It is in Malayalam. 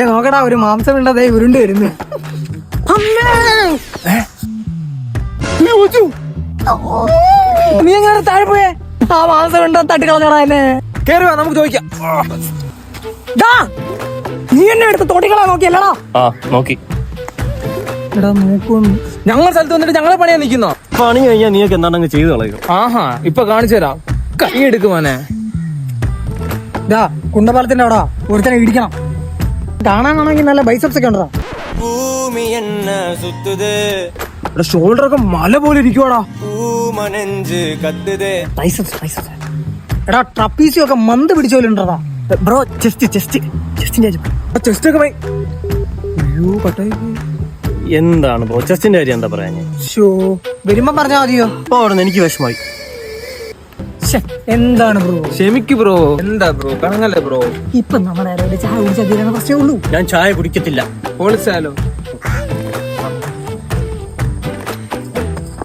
നോക്കടാ, ഒരു മാംസം ഉണ്ടതേ ഉരുണ്ട് വരുന്നു. നീ എങ്ങനെ താഴെ പോയേ? ആ മാംസം ഉണ്ടോ തട്ടിക്കളഞ്ഞോടാ എന്നെ. കേറുവാ, നമുക്ക് ചോദിക്കാം. നീ എന്നെ എടുത്ത് തോട്ടിക്കളാ നോക്കിയല്ലടാ. നോക്കി. എടാ നോക്കുന്നു. ഞങ്ങൾ സ്ഥലത്ത് വന്നിട്ട് ഞങ്ങളെ പണിയാ നിക്കുന്നോ? പണി കഴിഞ്ഞാൽ നീയൊക്കെ എന്താണെങ്കിൽ ചെയ്തു കളയും. ആഹാ, ഇപ്പൊ കാണിച്ചു തരാം. കൈ എടുക്കുവാനെ. കുണ്ടപാലത്തിന്റെ അവിടെ ഒരുത്തനെ ഇടിക്കണം. കാണാനാണെങ്കിൽ നല്ല ബൈസപ്സ് ഒക്കെ ഉണ്ടോ. ഷോൾഡർ ഒക്കെ മല പോലെ ഇരിക്കുവാടാ. എടാ ട്രപ്പീസിയും ഒക്കെ മന്ത് പിടിച്ച പോലെ ഉണ്ടോ ബ്രോ. ചെസ്റ്റിന്റെ ഒക്കെ എന്താണ് ബ്രോ ചെസ്റ്റിന്റെ കാര്യം എന്താ പറയാ? വരുമ്പോ പറഞ്ഞാ മതിയോ? എനിക്ക് വിഷമായി. എന്താണ് ബ്രോ? ക്ഷമിക്ക് ബ്രോ. എന്താ ബ്രോ കണങ്ങല്ലേ ബ്രോ? ഇപ്പൊ നമ്മുടെ ചായ കുടിച്ചാൽ പ്രശ്നമേ ഉള്ളൂ. ഞാൻ ചായ കുടിക്കത്തില്ല. പൊളിച്ചാലോ?